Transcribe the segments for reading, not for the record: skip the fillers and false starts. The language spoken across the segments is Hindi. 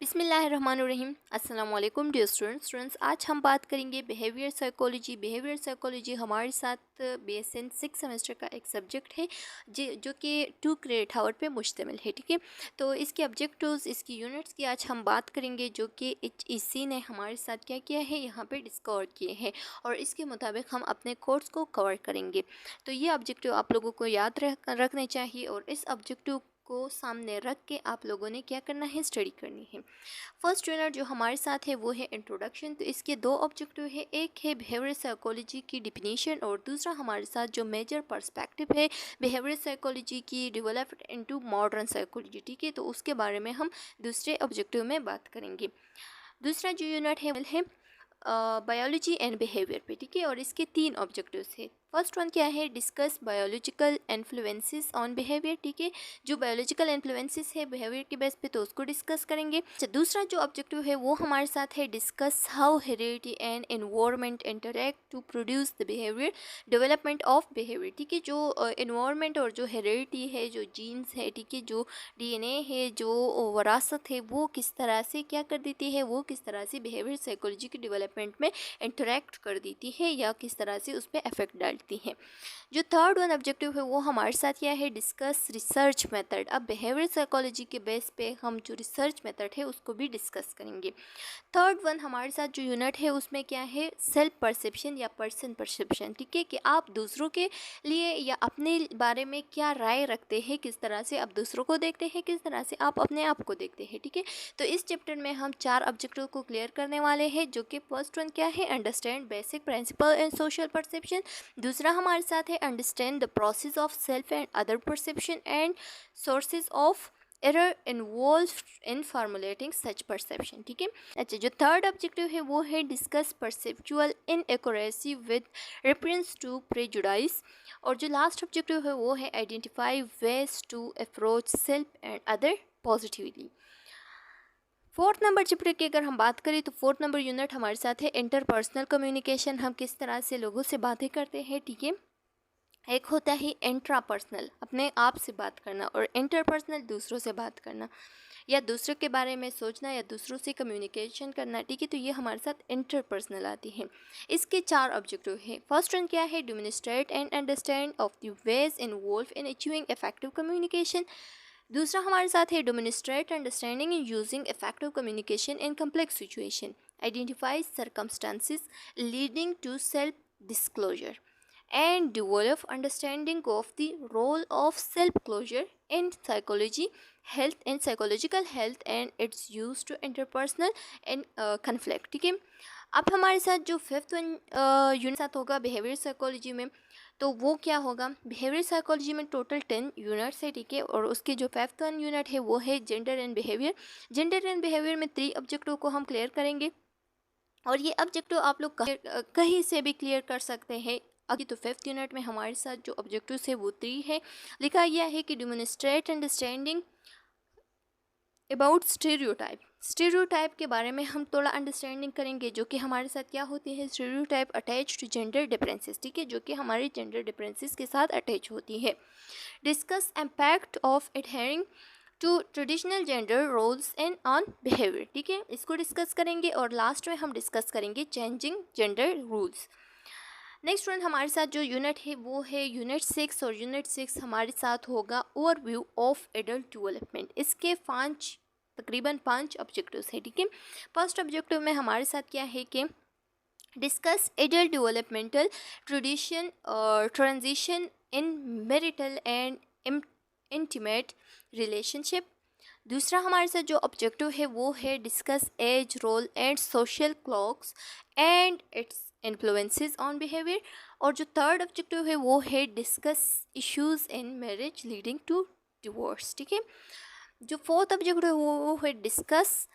बिस्मिल्लाहिर्रहमानुर्रहीम। अस्सलाम वालेकुम डियर स्टूडेंट्स। आज हम बात करेंगे बिहेवियर साइकोलॉजी। बिहेवियर साइकोलॉजी हमारे साथ BSN 6 सेमेस्टर का एक सब्जेक्ट है जो कि 2 क्रेडिट आवर पे मुश्तमिल है। ठीक है, तो इसके ऑब्जेक्टिव्स, इसकी यूनिट्स की आज हम बात करेंगे जो कि HEC ने हमारे साथ क्या किया है, यहाँ पे डिस्कवर किए हैं और इसके मुताबिक हम अपने कोर्स को कवर करेंगे। तो ये ऑब्जेक्टिव आप लोगों को याद रखने चाहिए और इस ऑब्जेक्टिव को सामने रख के आप लोगों ने क्या करना है, स्टडी करनी है। फर्स्ट यूनिट जो हमारे साथ है वो है इंट्रोडक्शन। तो इसके दो ऑब्जेक्टिव है, एक है बिहेवियर साइकोलॉजी की डिफिनीशन और दूसरा हमारे साथ जो मेजर पर्सपेक्टिव है बिहेवियर साइकोलॉजी की, डेवलप्ड इनटू मॉडर्न साइकोलॉजी। ठीक है, तो उसके बारे में हम दूसरे ऑब्जेक्टिव में बात करेंगे। दूसरा जो यूनिट है बायोलॉजी एंड बिहेवियर पे। ठीक है, और इसके 3 ऑब्जेक्टिव्स है। फर्स्ट वन क्या है, discuss biological influences on behaviour. ठीक है, जो बायोलॉजिकल इन्फ्लुएंसेस है बिहेवियर के बेस पे तो उसको डिस्कस करेंगे। अच्छा, दूसरा जो ऑब्जेक्टिव है वो हमारे साथ है discuss how heredity and environment interact to produce the behaviour, development of behaviour. ठीक है, जो एनवायरनमेंट और जो हेरिडिटी है, जो जीन्स है, ठीक है, जो DNA है, जो वरासत है, वो किस तरह से क्या कर देती है, वो किस तरह से बिहेवियर साइकोलॉजी के डेवलपमेंट में इंटरेक्ट कर देती है या किस तरह से उस पर इफेक्ट डालती है। जो थर्ड वन ऑब्जेक्टिव है वो हमारे साथ क्या है, डिस्कस रिसर्च मेथड। अब बिहेवियर साइकोलॉजी के बेस पे हम जो रिसर्च मेथड है उसको भी डिस्कस करेंगे। थर्ड वन हमारे साथ जो यूनिट है उसमें क्या है, सेल्फ परसेप्शन या पर्सन परसेप्शन। ठीक है, कि आप दूसरों के लिए या अपने बारे में क्या राय रखते हैं, किस तरह से आप दूसरों को देखते हैं, किस तरह से आप अपने आप को देखते हैं। ठीक है, तो इस चैप्टर में हम 4 ऑब्जेक्टिव को क्लियर करने वाले हैं, जो कि फर्स्ट वन क्या है, understand basic principle and social perception. दूसरा हमारे साथ है understand the process of self and other perception and sources of error involved in formulating such perception. ठीक है, अच्छा, जो थर्ड ऑब्जेक्टिव है वो है discuss perceptual inaccuracy with reference to prejudice. और जो लास्ट ऑब्जेक्टिव है वो है identify ways to approach self and other positively. Fourth number chapter की अगर हम बात करें तो फोर्थ नंबर यूनिट हमारे साथ है इंटरपर्सनल कम्युनिकेशन। हम किस तरह से लोगों से बातें करते हैं। ठीक है, एक होता है इंट्रापर्सनल, अपने आप से बात करना, और इंटरपर्सनल दूसरों से बात करना या दूसरों के बारे में सोचना या दूसरों से कम्युनिकेशन करना। ठीक है, तो ये हमारे साथ इंटरपर्सनल आती है। इसके 4 ऑब्जेक्टिव है। फर्स्ट वन क्या है, demonstrate and understand of the ways involve in achieving effective communication. दूसरा हमारे साथ है demonstrate understanding in using effective communication in complex situation, identify circumstances leading to self disclosure and develop understanding of the role of self-closure in psychology, health and psychological health and its use to interpersonal and conflict। ठीक है, अब हमारे साथ जो फिफ्थ वन यूनिट साथ होगा बिहेवियर साइकोलॉजी में, तो वो क्या होगा, बिहेवियर साइकोलॉजी में टोटल 10 यूनिट्स है। ठीक है, और उसके जो फिफ्थ वन यूनिट है वो है gender and behaviour. Gender and behaviour में 3 ऑब्जेक्टिव को हम क्लियर करेंगे और ये ऑब्जेक्टिव आप लोग कहीं से भी क्लियर कर सकते हैं। अभी तो फिफ्थ यूनिट में हमारे साथ जो ऑब्जेक्टिव्स है वो 3 है। लिखा गया है कि demonstrate understanding about stereotype. Stereotype के बारे में हम थोड़ा अंडरस्टैंडिंग करेंगे, जो कि हमारे साथ क्या होती है, stereotype attach to gender differences. ठीक है, जो कि हमारे जेंडर डिफरेंसेस के साथ अटैच होती है। Discuss impact of adhering to traditional gender roles and on behaviour. ठीक है, इसको डिस्कस करेंगे और लास्ट में हम डिस्कस करेंगे changing gender rules. Next one हमारे साथ जो यूनिट है वो है यूनिट 6 और यूनिट 6 हमारे साथ होगा ओवरव्यू ऑफ एडल्ट डेवलपमेंट। इसके तकरीबन 5 ऑब्जेक्टिव्स हैं। ठीक है, फर्स्ट ऑब्जेक्टिव में हमारे साथ क्या है कि discuss adult developmental transition in marital and intimate relationship. दूसरा हमारे साथ जो ऑब्जेक्टिव है वो है discuss age role and social clocks and its influences on behaviour. और जो थर्ड ऑब्जेक्टिव है वो है discuss issues in marriage leading to divorce. ठीक है, जो फोर्थ ऑब्जेक्टिव है वो है discuss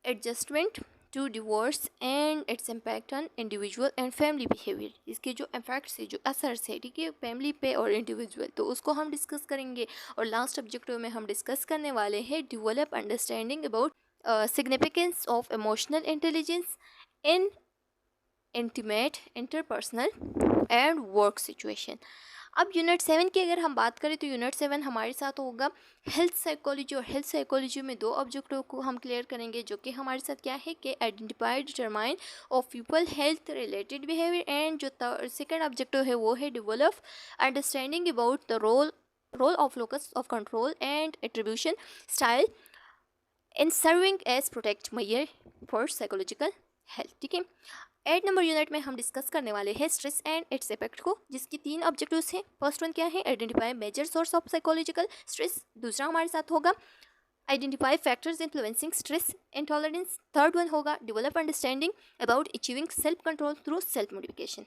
adjustment to divorce and its impact on individual and family behaviour. इसके जो इम्पैक्ट्स है, जो असर है, ठीक है, फैमिली पे और इंडिविजुअल, तो उसको हम डिस्कस करेंगे। और लास्ट ऑब्जेक्टिव में हम डिस्कस करने वाले हैं develop understanding about significance of emotional intelligence in intimate interpersonal and work situation. अब यूनिट 7 की अगर हम बात करें तो यूनिट 7 हमारे साथ होगा हेल्थ साइकोलॉजी, और हेल्थ साइकोलॉजी में दो ऑब्जेक्टिव को हम क्लियर करेंगे जो कि हमारे साथ क्या है कि identify determine of people health related behaviour, and जो सेकंड ऑब्जेक्टिव है वो है develop understanding about the role of locus of control and attribution style in serving as protect measure for psychological health. ठीक है, 8 नंबर यूनिट में हम डिस्कस करने वाले हैं स्ट्रेस एंड इट्स इफेक्ट को, जिसकी 3 ऑब्जेक्टिव्स हैं। फर्स्ट वन क्या है, identify major source of psychological stress. दूसरा हमारे साथ होगा identify factors influencing stress intolerance. Third one होगा develop understanding about achieving self control through self modification.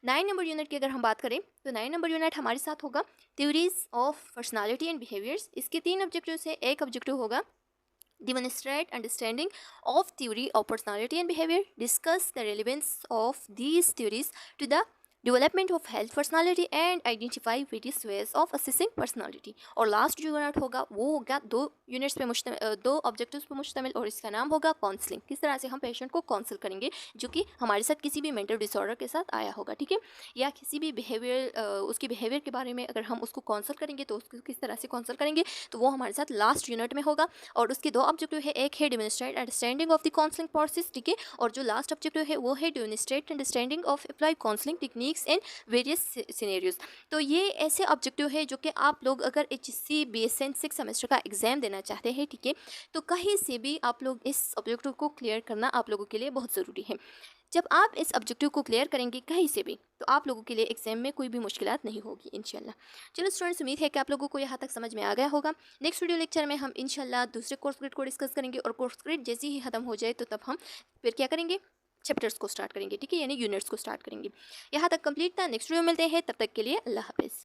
9 number unit की अगर हम बात करें तो 9 नंबर यूनिट हमारे साथ होगा theories of personality and behaviours. इसके 3 ऑब्जेक्टिव्स है। एक ऑब्जेक्टिव होगा demonstrate understanding of theory of personality and behavior, discuss the relevance of these theories to the development of health personality and identify various ways of assessing personality। और लास्ट जो यूनिट होगा वो होगा दो ऑब्जेक्टिव्स पर मुश्तमिल, और इसका नाम होगा काउंसलिंग। किस तरह से हम पेशेंट को काउंसल करेंगे जो कि हमारे साथ किसी भी मेंटल डिसऑर्डर के साथ आया होगा। ठीक है, या किसी भी उसकी बिहेवियर के बारे में अगर हम उसको काउंसल करेंगे तो उसको किस तरह से काउंसल करेंगे, तो वो हमारे साथ लास्ट यूनिट में होगा। और उसके दो ऑब्जेक्टिव है, एक है demonstrate understanding of the counselling process. ठीक है, और जो लास्ट ऑब्जेक्टिव है वो है demonstrate understanding of apply counselling techniques in various scenarios. तो ये ऐसे ऑब्जेक्टिव है जो कि आप लोग अगर HSC BSN 6 सेमेस्टर का एग्जाम देना चाहते हैं, ठीक है, तो कहीं से भी आप लोग इस ऑब्जेक्टिव को क्लियर करना आप लोगों के लिए बहुत ज़रूरी है। जब आप इस ऑब्जेक्टिव को क्लियर करेंगे कहीं से भी, तो आप लोगों के लिए एग्जाम में कोई भी मुश्किलात नहीं होगी इंशाल्लाह। चलो स्टूडेंट्स, उम्मीद है कि आप लोगों को यहाँ तक समझ में आ गया होगा। नेक्स्ट वीडियो लेक्चर में हम इंशाल्लाह दूसरे कोर्स ग्रेड को डिस्कस करेंगे, और कोर्स ग्रेड जैसे ही ख़त्म हो जाए तो तब हम फिर क्या करेंगे, चैप्टर्स को स्टार्ट करेंगे। ठीक है, यानी यूनिट्स को स्टार्ट करेंगे। यहाँ तक कंप्लीट था। नेक्स्ट वीडियो मिलते हैं, तब तक के लिए अल्लाह हाफिज़।